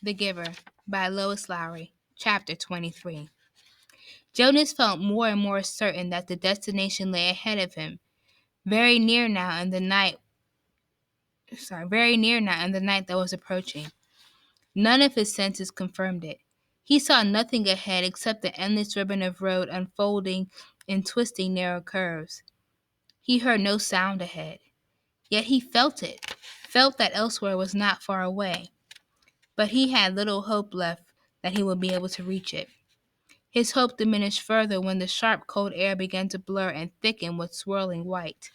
The Giver by Lois Lowry, Chapter 23. Jonas felt more and more certain that the destination lay ahead of him, very near now in the night that was approaching. None of his senses confirmed it. He saw nothing ahead except the endless ribbon of road unfolding in twisting narrow curves. He heard no sound ahead. Yet he felt that elsewhere was not far away. But he had little hope left that he would be able to reach it. His hope diminished further when the sharp, cold air began to blur and thicken with swirling white.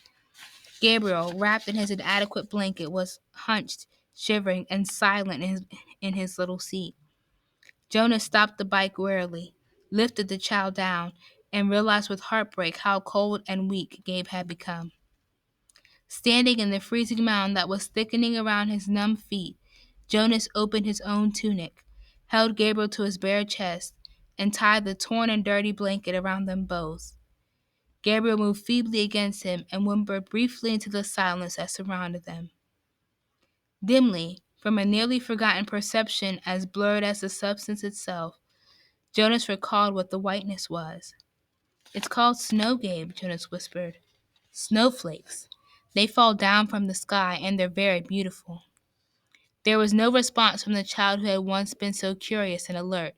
Gabriel, wrapped in his inadequate blanket, was hunched, shivering, and silent in his little seat. Jonas stopped the bike wearily, lifted the child down, and realized with heartbreak how cold and weak Gabe had become. Standing in the freezing mound that was thickening around his numb feet, Jonas opened his own tunic, held Gabriel to his bare chest, and tied the torn and dirty blanket around them both. Gabriel moved feebly against him and whimpered briefly into the silence that surrounded them. Dimly, from a nearly forgotten perception as blurred as the substance itself, Jonas recalled what the whiteness was. "It's called snow, Gabe," Jonas whispered. "Snowflakes. They fall down from the sky, and they're very beautiful." There was no response from the child who had once been so curious and alert.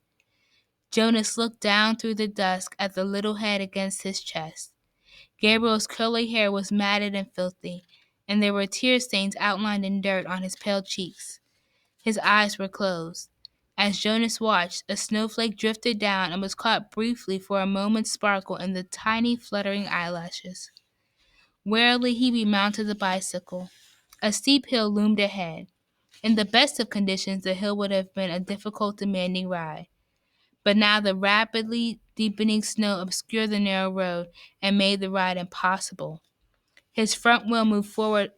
Jonas looked down through the dusk at the little head against his chest. Gabriel's curly hair was matted and filthy, and there were tear stains outlined in dirt on his pale cheeks. His eyes were closed. As Jonas watched, a snowflake drifted down and was caught briefly for a moment's sparkle in the tiny fluttering eyelashes. Warily he remounted the bicycle. A steep hill loomed ahead. In the best of conditions, the hill would have been a difficult, demanding ride. But now the rapidly deepening snow obscured the narrow road and made the ride impossible. His front wheel moved forward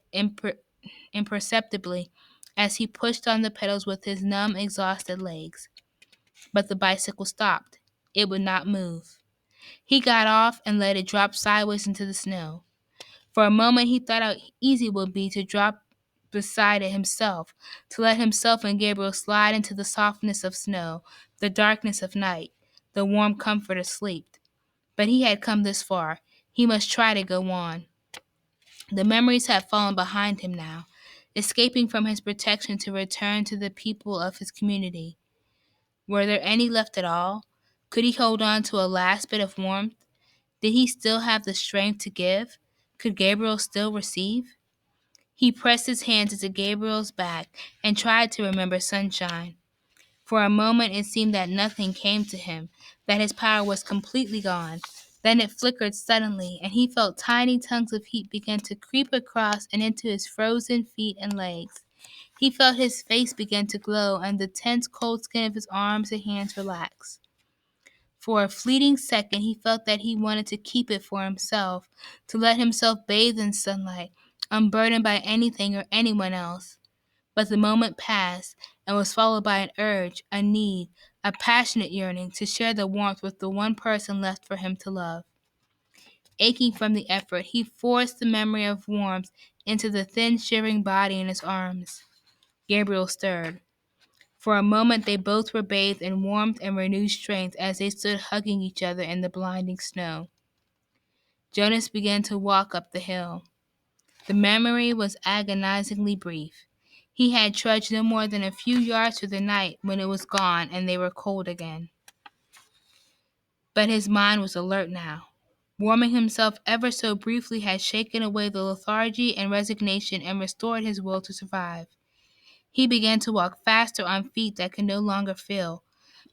imperceptibly as he pushed on the pedals with his numb, exhausted legs. But the bicycle stopped. It would not move. He got off and let it drop sideways into the snow. For a moment he thought how easy it would be to drop beside it himself, to let himself and Gabriel slide into the softness of snow, the darkness of night, the warm comfort of sleep. But he had come this far. He must try to go on. The memories had fallen behind him now, escaping from his protection to return to the people of his community. Were there any left at all? Could he hold on to a last bit of warmth? Did he still have the strength to give? Could Gabriel still receive? He pressed his hands into Gabriel's back and tried to remember sunshine. For a moment it seemed that nothing came to him, that his power was completely gone. Then it flickered suddenly, and he felt tiny tongues of heat begin to creep across and into his frozen feet and legs. He felt his face begin to glow, and the tense cold skin of his arms and hands relax. For a fleeting second he felt that he wanted to keep it for himself, to let himself bathe in sunlight, unburdened by anything or anyone else. But the moment passed and was followed by an urge, a need, a passionate yearning to share the warmth with the one person left for him to love. Aching from the effort, he forced the memory of warmth into the thin, shivering body in his arms. Gabriel stirred. For a moment they both were bathed in warmth and renewed strength as they stood hugging each other in the blinding snow. Jonas began to walk up the hill. The memory was agonizingly brief. He had trudged no more than a few yards through the night when it was gone and they were cold again. But his mind was alert now. Warming himself ever so briefly had shaken away the lethargy and resignation and restored his will to survive. He began to walk faster on feet that could no longer feel,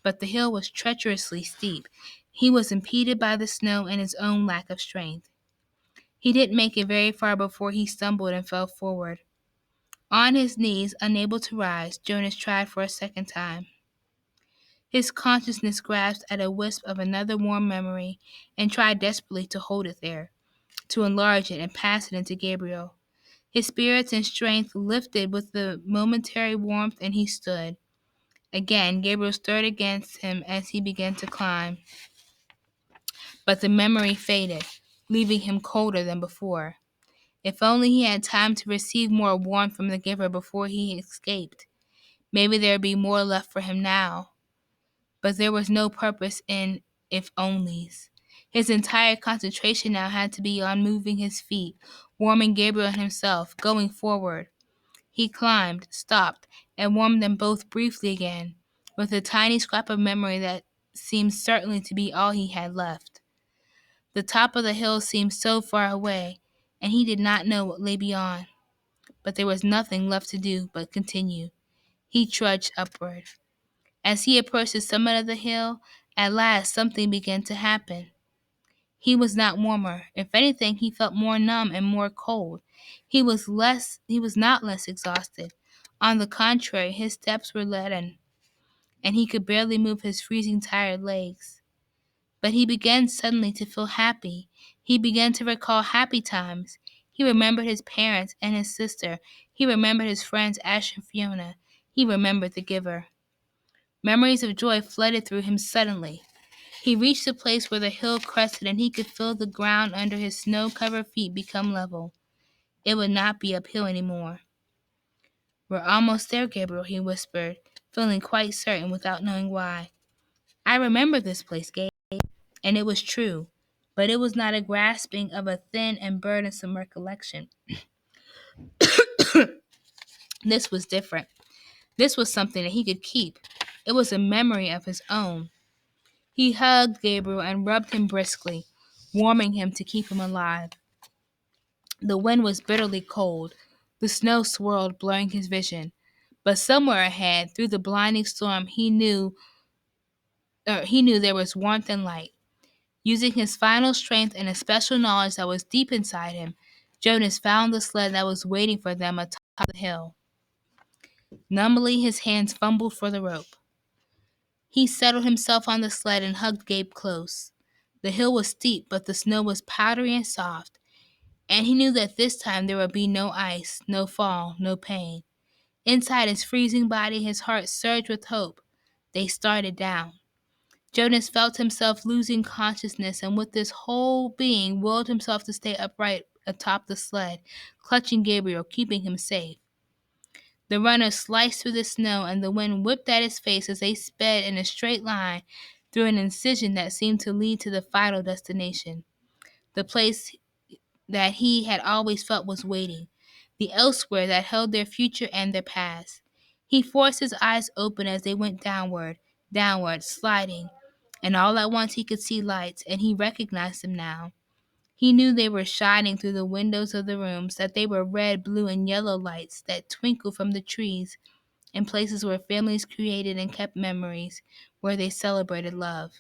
but the hill was treacherously steep. He was impeded by the snow and his own lack of strength. He didn't make it very far before he stumbled and fell forward. On his knees, unable to rise, Jonas tried for a second time. His consciousness grasped at a wisp of another warm memory and tried desperately to hold it there, to enlarge it and pass it into Gabriel. His spirits and strength lifted with the momentary warmth and he stood. Again, Gabriel stirred against him as he began to climb. But the memory faded, leaving him colder than before. If only he had time to receive more warmth from the giver before he escaped. Maybe there would be more left for him now, but there was no purpose in if onlys. His entire concentration now had to be on moving his feet, warming Gabriel and himself, going forward. He climbed, stopped, and warmed them both briefly again, with a tiny scrap of memory that seemed certainly to be all he had left. The top of the hill seemed so far away, and he did not know what lay beyond. But there was nothing left to do but continue. He trudged upward. As he approached the summit of the hill, at last something began to happen. He was not warmer. If anything, he felt more numb and more cold. He was not less exhausted. On the contrary, his steps were leaden, and he could barely move his freezing tired legs. But he began suddenly to feel happy. He began to recall happy times. He remembered his parents and his sister. He remembered his friends Ash and Fiona. He remembered the giver. Memories of joy flooded through him suddenly. He reached a place where the hill crested and he could feel the ground under his snow-covered feet become level. It would not be uphill anymore. "We're almost there, Gabriel," he whispered, feeling quite certain without knowing why. "I remember this place, Gabe." And it was true, but it was not a grasping of a thin and burdensome recollection. This was different. This was something that he could keep. It was a memory of his own. He hugged Gabriel and rubbed him briskly, warming him to keep him alive. The wind was bitterly cold. The snow swirled, blurring his vision. But somewhere ahead, through the blinding storm, he knew there was warmth and light. Using his final strength and a special knowledge that was deep inside him, Jonas found the sled that was waiting for them atop the hill. Numbly, his hands fumbled for the rope. He settled himself on the sled and hugged Gabe close. The hill was steep, but the snow was powdery and soft, and he knew that this time there would be no ice, no fall, no pain. Inside his freezing body, his heart surged with hope. They started down. Jonas felt himself losing consciousness, and with his whole being willed himself to stay upright atop the sled, clutching Gabriel, keeping him safe. The runner sliced through the snow, and the wind whipped at his face as they sped in a straight line through an incision that seemed to lead to the final destination, the place that he had always felt was waiting, the elsewhere that held their future and their past. He forced his eyes open as they went downward, sliding, and all at once he could see lights, and he recognized them now. He knew they were shining through the windows of the rooms, that they were red, blue, and yellow lights that twinkled from the trees in places where families created and kept memories, where they celebrated love.